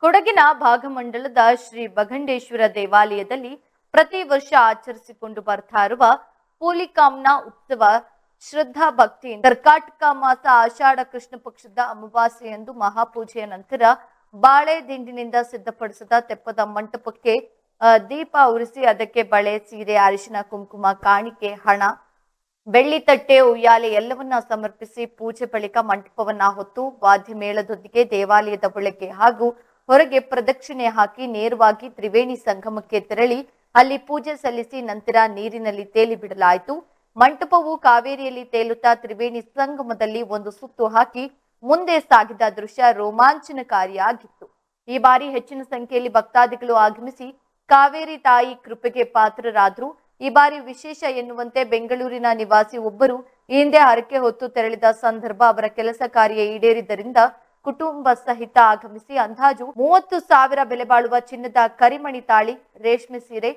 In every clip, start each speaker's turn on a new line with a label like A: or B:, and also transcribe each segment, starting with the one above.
A: ಕೊಡಗಿನ ಭಾಗಮಂಡಲದ ಶ್ರೀ ಭಗಂಡೇಶ್ವರ ದೇವಾಲಯದಲ್ಲಿ ಪ್ರತಿ ವರ್ಷ ಆಚರಿಸಿಕೊಂಡು ಬರ್ತಾ ಇರುವ ಪೂಲಿಕಾಂನ ಉತ್ಸವ ಶ್ರದ್ಧಾ ಭಕ್ತಿಯಿಂದ ಕರ್ಕಾಟಕ ಮಾಸ ಆಷಾಢ ಕೃಷ್ಣ ಪಕ್ಷದ ಅಮಾವಾಸ್ಯೆಯಂದು ಮಹಾಪೂಜೆಯ ನಂತರ ಬಾಳೆ ದಿಂಡಿನಿಂದ ಸಿದ್ಧಪಡಿಸಿದ ತೆಪ್ಪದ ಮಂಟಪಕ್ಕೆ ದೀಪ ಉರಿಸಿ ಅದಕ್ಕೆ ಬಳೆ, ಸೀರೆ, ಅರಿಶಿನ, ಕುಂಕುಮ, ಕಾಣಿಕೆ, ಹಣ, ಬೆಳ್ಳಿ ತಟ್ಟೆ, ಉಯ್ಯಾಲೆ ಎಲ್ಲವನ್ನ ಸಮರ್ಪಿಸಿ ಪೂಜೆ ಬಳಿಕ ಮಂಟಪವನ್ನ ಹೊತ್ತು ವಾದ್ಯ ಮೇಳದೊಂದಿಗೆ ದೇವಾಲಯದ ಒಳಗೆ ಹಾಗೂ ಹೊರಗೆ ಪ್ರದಕ್ಷಿಣೆ ಹಾಕಿ ನೇರವಾಗಿ ತ್ರಿವೇಣಿ ಸಂಗಮಕ್ಕೆ ತೆರಳಿ ಅಲ್ಲಿ ಪೂಜೆ ಸಲ್ಲಿಸಿ ನಂತರ ನೀರಿನಲ್ಲಿ ತೇಲಿ ಬಿಡಲಾಯಿತು. ಮಂಟಪವು ಕಾವೇರಿಯಲ್ಲಿ ತೇಲುತ್ತಾ ತ್ರಿವೇಣಿ ಸಂಗಮದಲ್ಲಿ ಒಂದು ಸುತ್ತು ಹಾಕಿ ಮುಂದೆ ಸಾಗಿದ ದೃಶ್ಯ ರೋಮಾಂಚನಕಾರಿಯಾಗಿತ್ತು. ಈ ಬಾರಿ ಹೆಚ್ಚಿನ ಸಂಖ್ಯೆಯಲ್ಲಿ ಭಕ್ತಾದಿಗಳು ಆಗಮಿಸಿ ಕಾವೇರಿ ತಾಯಿ ಕೃಪೆಗೆ ಪಾತ್ರರಾದ್ರು. ಈ ಬಾರಿ ವಿಶೇಷ ಎನ್ನುವಂತೆ ಬೆಂಗಳೂರಿನ ನಿವಾಸಿ ಒಬ್ಬರು ಈ ಹಿಂದೆ ಹರಕೆ ಹೊತ್ತು ತೆರಳಿದ ಸಂದರ್ಭ ಅವರ ಕೆಲಸ ಕಾರ್ಯ ಈಡೇರಿದ್ದರಿಂದ ಕುಟುಂಬ ಸಹಿತ ಆಗಮಿಸಿ ಅಂದಾಜು 30,000 ಬೆಲೆ ಬಾಳುವ ಚಿನ್ನದ ಕರಿಮಣಿ ತಾಳಿ, ರೇಷ್ಮೆ ಸೀರೆ,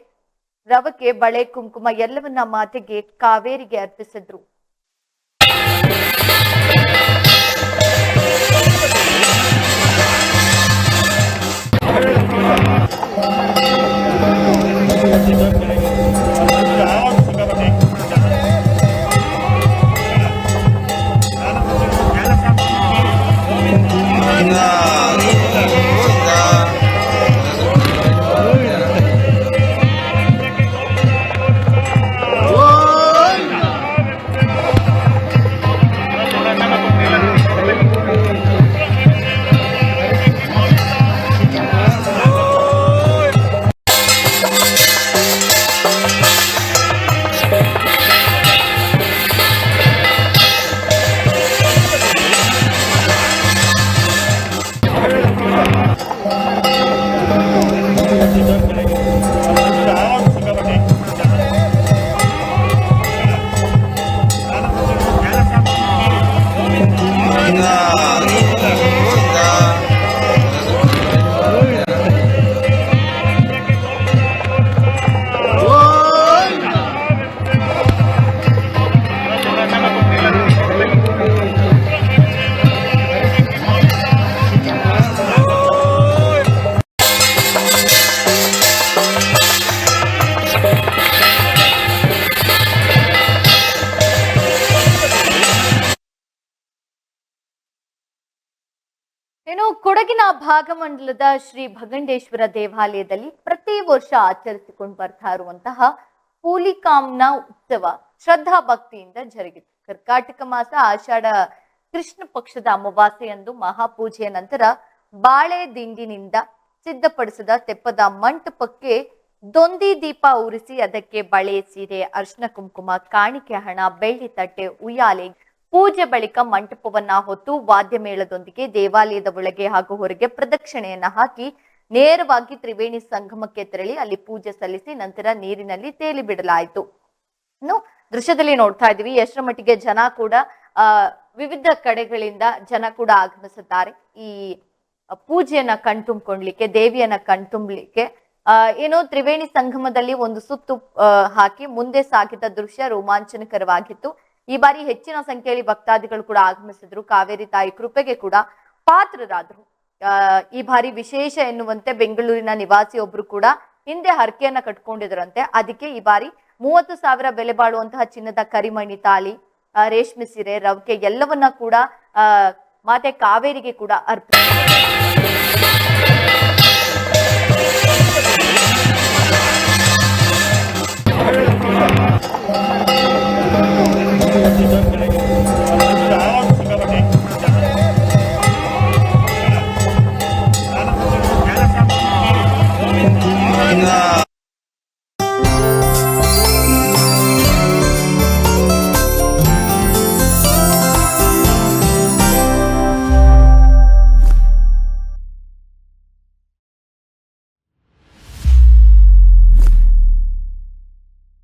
A: ರವಕೆ, ಬಳೆ, ಕುಂಕುಮ ಎಲ್ಲವನ್ನ ಮಾತೆಗೆ ಕಾವೇರಿಗೆ ಅರ್ಪಿಸಿದ್ರು. ಇನ್ನು ಕೊಡಗಿನ ಭಾಗಮಂಡಲದ ಶ್ರೀ ಭಗಂಡೇಶ್ವರ ದೇವಾಲಯದಲ್ಲಿ ಪ್ರತಿ ವರ್ಷ ಆಚರಿಸಿಕೊಂಡು ಬರ್ತಾ ಇರುವಂತಹ ಪೂಲಿಕಾಂನ ಉತ್ಸವ ಶ್ರದ್ಧಾ ಭಕ್ತಿಯಿಂದ ಜರುಗಿತು. ಕರ್ಕಾಟಕ ಮಾಸ ಆಷಾಢ ಕೃಷ್ಣ ಪಕ್ಷದ ಅಮಾವಾಸ್ಯೆಯಂದು ಮಹಾಪೂಜೆಯ ನಂತರ ಬಾಳೆ ದಿಂಡಿನಿಂದ ಸಿದ್ಧಪಡಿಸಿದ ತೆಪ್ಪದ ಮಂಟಪಕ್ಕೆ ದೊಂದಿ ದೀಪ ಉರಿಸಿ ಅದಕ್ಕೆ ಬಳೆ, ಸೀರೆ, ಅರಿಶಿನ, ಕುಂಕುಮ, ಕಾಣಿಕೆ, ಹಣ, ಬೆಳ್ಳಿ ತಟ್ಟೆ, ಉಯ್ಯಾಲೆ ಪೂಜೆ ಬಳಿಕ ಮಂಟಪವನ್ನ ಹೊತ್ತು ವಾದ್ಯ ಮೇಳದೊಂದಿಗೆ ದೇವಾಲಯದ ಒಳಗೆ ಹಾಗೂ ಹೊರಗೆ ಪ್ರದಕ್ಷಿಣೆಯನ್ನ ಹಾಕಿ ನೇರವಾಗಿ ತ್ರಿವೇಣಿ ಸಂಗಮಕ್ಕೆ ತೆರಳಿ ಅಲ್ಲಿ ಪೂಜೆ ಸಲ್ಲಿಸಿ ನಂತರ ನೀರಿನಲ್ಲಿ ತೇಲಿ ಬಿಡಲಾಯಿತು. ಇನ್ನು ದೃಶ್ಯದಲ್ಲಿ ನೋಡ್ತಾ ಇದೀವಿ ಎಷ್ಟರ ಮಟ್ಟಿಗೆ ಜನ ಕೂಡ ವಿವಿಧ ಕಡೆಗಳಿಂದ ಜನ ಕೂಡ ಆಗಮಿಸಿದ್ದಾರೆ ಈ ಪೂಜೆಯನ್ನ ಕಣ್ತುಂಬಿಕೊಳ್ಳಿಕ್ಕೆ, ದೇವಿಯನ್ನ ಕಣ್ತುಂಬಲಿಕ್ಕೆ. ಏನೋ ತ್ರಿವೇಣಿ ಸಂಗಮದಲ್ಲಿ ಒಂದು ಸುತ್ತು ಹಾಕಿ ಮುಂದೆ ಸಾಗಿದ ದೃಶ್ಯ ರೋಮಾಂಚನಕರವಾಗಿತ್ತು. ಈ ಬಾರಿ ಹೆಚ್ಚಿನ ಸಂಖ್ಯೆಯಲ್ಲಿ ಭಕ್ತಾದಿಗಳು ಕೂಡ ಆಗಮಿಸಿದ್ರು. ಕಾವೇರಿ ತಾಯಿ ಕೃಪೆಗೆ ಕೂಡ ಪಾತ್ರರಾದ್ರು. ಈ ಬಾರಿ ವಿಶೇಷ ಎನ್ನುವಂತೆ ಬೆಂಗಳೂರಿನ ನಿವಾಸಿ ಒಬ್ರು ಕೂಡ ಹಿಂದೆ ಹರಕೆಯನ್ನ ಕಟ್ಕೊಂಡಿದ್ರಂತೆ. ಅದಕ್ಕೆ ಈ ಬಾರಿ 30,000 ಬೆಲೆ ಬಾಳುವಂತಹ ಚಿನ್ನದ ಕರಿಮಣಿ ತಾಳಿ, ರೇಷ್ಮೆ ಸೀರೆ, ರವಕೆ ಎಲ್ಲವನ್ನ ಕೂಡ ಮಾತೆ ಕಾವೇರಿಗೆ ಕೂಡ ಅರ್ಪಿಸಿದ್ರು.